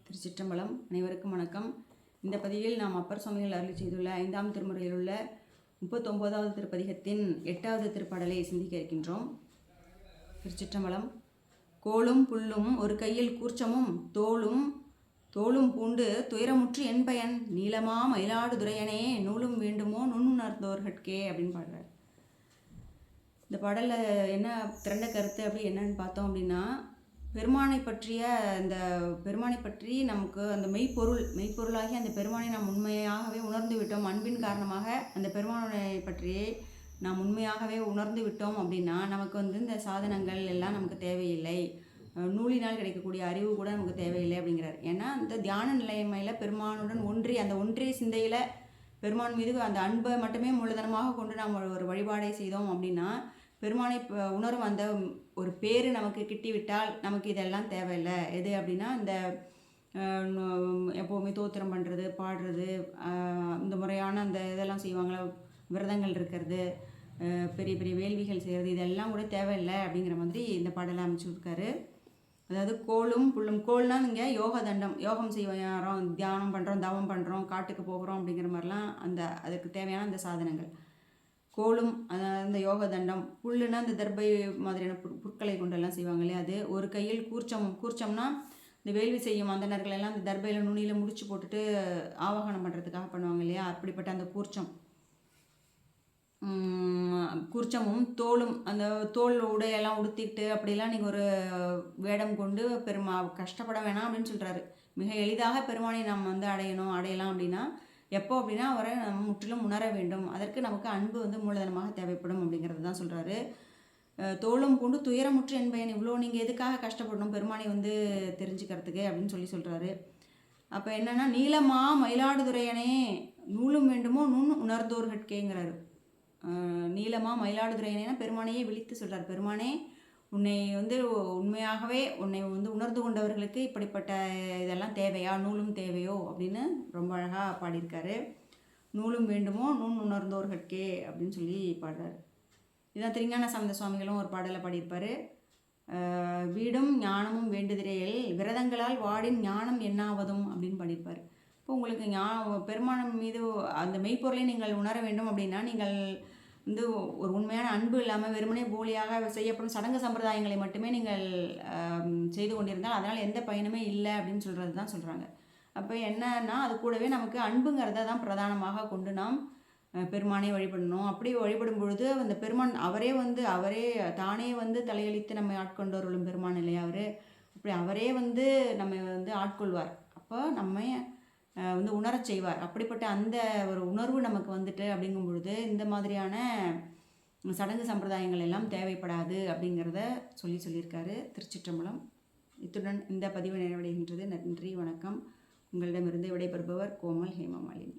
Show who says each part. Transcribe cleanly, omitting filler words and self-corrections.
Speaker 1: திருச்சிற்றம்பலம். அனைவருக்கும் வணக்கம். இந்த பதிவில் நாம் அப்பர் சுவாமிகள் அருளி செய்துள்ள 5ஆம் திருமுறையில் உள்ள 39வது திருப்பதிகத்தின் 8வது திருப்பாடலை சிந்திக்க இருக்கின்றோம். திருச்சிற்றம்பலம். கோலும் புல்லும் ஒரு கையில் கூர்ச்சமும் தோளும் பூண்டு துயரமுற்று என் பயன் நீளமா மயிலாடுதுறையனே நூலும் வேண்டுமோ நுண்ணுணர்ந்தோர்கட்கே அப்படின்னு பாடுறார். இந்த பாடலில் என்ன திரண்ட கருத்து அப்படி என்னன்னு பார்த்தோம் அப்படின்னா, பெருமானை பற்றி நமக்கு அந்த மெய்ப்பொருளாகி அந்த பெருமானை நாம் உண்மையாகவே உணர்ந்து விட்டோம். அன்பின் காரணமாக அந்த பெருமானை பற்றியே நாம் உண்மையாகவே உணர்ந்து விட்டோம் அப்படின்னா நமக்கு இந்த சாதனங்கள் எல்லாம் நமக்கு தேவையில்லை, நூலினால் கிடைக்கக்கூடிய அறிவு கூட நமக்கு தேவையில்லை அப்படிங்கிறார். ஏன்னா அந்த தியான நிலைமையில் பெருமானுடன் ஒன்றிய சிந்தையில் பெருமான் மீது அந்த அன்பை மட்டுமே மூலதனமாக கொண்டு நாம் ஒரு வழிபாடை செய்தோம் அப்படின்னா பெருமானை உணரும் அந்த ஒரு பேர் நமக்கு கிட்டிவிட்டால் நமக்கு இதெல்லாம் தேவையில்லை. எது அப்படின்னா இந்த எப்போவுமே தோத்திரம் பண்ணுறது, பாடுறது, இந்த முறையான அந்த இதெல்லாம் செய்வாங்களா, விரதங்கள் இருக்கிறது, பெரிய பெரிய வேள்விகள் செய்கிறது, இதெல்லாம் கூட தேவையில்லை அப்படிங்கிற மாதிரி இந்த பாடலை அமைச்சுருக்காரு. அதாவது கோலும் புல்லும், கோல்னால் இங்கே யோக தண்டம், யோகம் செய்வோம், தியானம் பண்ணுறோம், தவம் பண்ணுறோம், காட்டுக்கு போகிறோம் அப்படிங்கிற மாதிரிலாம் அதுக்கு தேவையான அந்த சாதனங்கள். கோலும் அந்த யோக தண்டம், புல்லுன்னா அந்த தர்பை மாதிரியான புற்களை கொண்டெல்லாம் செய்வாங்க இல்லையா, அது ஒரு கையில் கூர்ச்சம்னா இந்த வேள்வி செய்யும் அந்தணர்கள் எல்லாம் அந்த தர்பையில் நுனியில் முடிச்சு போட்டுட்டு ஆவாகனம் பண்ணுறதுக்காக பண்ணுவாங்க இல்லையா, அப்படிப்பட்ட அந்த கூர்ச்சமும் தோளும், அந்த தோல் உடையெல்லாம் உடுத்திட்டு அப்படிலாம் நீங்கள் ஒரு வேடம் கொண்டு கஷ்டப்பட வேணாம் அப்படின்னு சொல்கிறாரு. மிக எளிதாக பெருமானை நாம் அடையலாம் அப்படின்னா எப்போ அப்படின்னா அவரை நம்ம முற்றிலும் உணர வேண்டும். அதற்கு நமக்கு அன்பு மூலதனமாக தேவைப்படும் அப்படிங்கிறது தான் சொல்கிறாரு. தோளும் பூண்டு துயரமுற்று என்பயன், இவ்வளோ நீங்கள் எதுக்காக கஷ்டப்படணும் பெருமானை தெரிஞ்சுக்கிறதுக்கு அப்படின்னு சொல்கிறாரு. அப்போ என்னென்னா, நீளமா மயிலாடுதுறையனே நூலும் வேண்டுமோ உணர்ந்தோர்கட்கேங்கிறாரு. நீளமா மயிலாடுதுறையனேனா பெருமானையே விழித்து சொல்கிறார். பெருமானே, உன்னை உண்மையாகவே உன்னை உணர்ந்து கொண்டவர்களுக்கு இப்படிப்பட்ட இதெல்லாம் தேவையா, நூலும் தேவையோ அப்படின்னு ரொம்ப அழகாக பாடியிருக்காரு. நூலும் வேண்டுமோ உணர்ந்தோர்கட்கே அப்படின்னு சொல்லி பாடுறாரு. இதான் திருஞான சம்பந்த சுவாமிகளும் ஒரு பாடலை பாடியிருப்பார். வீடும் ஞானமும் வேண்டுதிரையில் விரதங்களால் வாடின் ஞானம் என்னாவதும் அப்படின்னு பாடியிருப்பார். இப்போ உங்களுக்கு பெருமானம் மீது அந்த மெய்ப்பொருளை நீங்கள் உணர வேண்டும் அப்படின்னா நீங்கள் ஒரு உண்மையான அன்பு இல்லாமல் வெறுமனே போலியாக செய்யப்படும் சடங்கு சம்பிரதாயங்களை மட்டுமே நீங்கள் செய்து கொண்டிருந்தால் அதனால் எந்த பயனுமே இல்லை அப்படின்னு சொல்கிறது தான் சொல்கிறாங்க. அப்போ என்னன்னா, அது கூடவே நமக்கு அன்புங்கிறத தான் பிரதானமாக கொண்டு நாம் பெருமானை வழிபடணும். அப்படி வழிபடும் பொழுது அந்த பெருமான் அவரே தானே தலையளித்து நம்மை ஆட்கொண்டவர்களும் பெருமான் இல்லையா அவர். அப்படி அவரே நம்ம ஆட்கொள்வார். அப்போ நம்ம உணரச் செய்வார். அப்படிப்பட்ட அந்த ஒரு உணர்வு நமக்கு அப்படிங்கும் பொழுது இந்த மாதிரியான சடங்கு சம்பிரதாயங்கள் எல்லாம் தேவைப்படாது அப்படிங்கிறத சொல்லியிருக்காரு. திருச்சிற்றம்பலம். இத்துடன் இந்த பதிவு நிறைவடைகின்றது. நன்றி, வணக்கம். உங்களிடமிருந்து விடைபெறுபவர் கோமல் ஹேமமாலினி.